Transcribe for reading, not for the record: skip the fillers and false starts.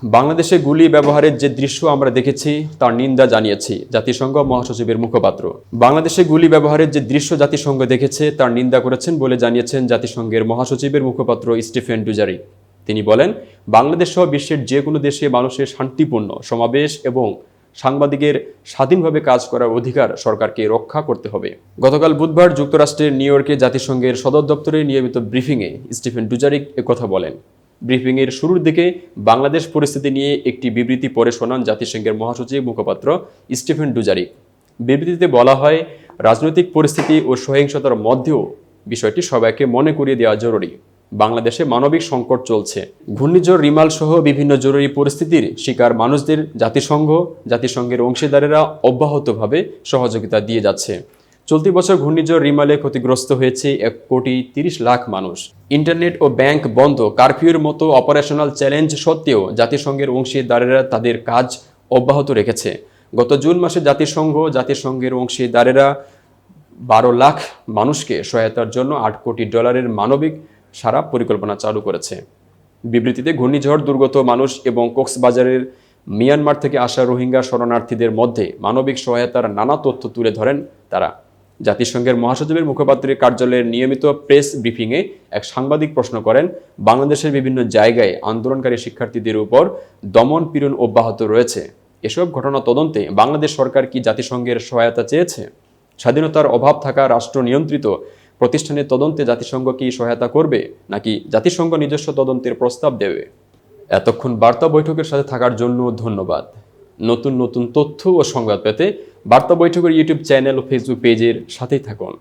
বাংলাদেশে গুলি ব্যবহারের যে দৃশ্য আমরা দেখেছি তার নিন্দা জানিয়েছি জাতিসংঘ মহাসচিবের মুখপাত্র। বাংলাদেশে গুলি ব্যবহারের যে দৃশ্য জাতিসংঘ দেখেছে তার নিন্দা করেছেন বলে জানিয়েছেন জাতিসংঘের মহাসচিবের মুখপাত্র স্টিফেন ডুজারিক। তিনি বলেন, বাংলাদেশ সহ বিশ্বের যে কোনো দেশে মানুষের শান্তিপূর্ণ সমাবেশ এবং সাংবাদিকের স্বাধীনভাবে কাজ করার অধিকার সরকারকে রক্ষা করতে হবে। গতকাল বুধবার যুক্তরাষ্ট্রের নিউ ইয়র্কে জাতিসংঘের সদর দপ্তরে নিয়মিত ব্রিফিংয়ে স্টিফেন ডুজারিক একথা বলেন। ব্রিফিংয়ের শুরুর দিকে বাংলাদেশ পরিস্থিতি নিয়ে একটি বিবৃতি পড়ে শোনান জাতিসংঘের মহাসচিব মুখপাত্র স্টিফেন ডুজারিক। বিবৃতিতে বলা হয়, রাজনৈতিক পরিস্থিতি ও সহিংসতার মধ্যেও বিষয়টি সবাইকে মনে করিয়ে দেওয়া জরুরি। বাংলাদেশে মানবিক সংকট চলছে। ঘূর্ণিঝড় রিমাল সহ বিভিন্ন জরুরি পরিস্থিতির শিকার মানুষদের জাতিসংঘের অংশীদারেরা অব্যাহতভাবে সহযোগিতা দিয়ে যাচ্ছে। চলতি বছর ঘূর্ণিঝড় রিমালে ক্ষতিগ্রস্ত হয়েছে 1,30,00,000 মানুষ। ইন্টারনেট ও ব্যাংক বন্ধ, কারফিউর মতো অপারেশনাল চ্যালেঞ্জ সত্ত্বেও জাতিসংঘের অংশীদারেরা তাদের কাজ অব্যাহত রেখেছে। গত জুন মাসে জাতিসংঘের অংশীদারেরা 12 লাখ মানুষকে সহায়তার জন্য $8 কোটি মানবিক সারা পরিকল্পনা চালু করেছে। বিবৃতিতে ঘূর্ণিঝড় দুর্গত মানুষ এবং কক্সবাজারের মিয়ানমার থেকে আসা রোহিঙ্গা শরণার্থীদের মধ্যে মানবিক সহায়তার নানা তথ্য তুলে ধরেন তারা। জাতিসংঘের মহাসচিবের মুখপাত্রের কার্যালয়ের নিয়মিত প্রেস ব্রিফিংয়ে এক সাংবাদিক প্রশ্ন করেন, বাংলাদেশের বিভিন্ন জায়গায় আন্দোলনকারী শিক্ষার্থীদের উপর দমন পীড়ন অব্যাহত রয়েছে। এসব ঘটনা তদন্তে বাংলাদেশ সরকার কি জাতিসংঘের সহায়তা চেয়েছে? স্বাধীনতার অভাব থাকা রাষ্ট্র নিয়ন্ত্রিত প্রতিষ্ঠানের তদন্তে জাতিসংঘ কি সহায়তা করবে, নাকি জাতিসংঘ নিজস্ব তদন্তের প্রস্তাব দেবে? এতক্ষণ বার্তা বৈঠকের সাথে থাকার জন্য ধন্যবাদ। নতুন নতুন তথ্য ও সংবাদ পেতে বার্তা বৈঠকের ইউটিউব চ্যানেল ও ফেসবুক পেজের সাথেই থাকুন।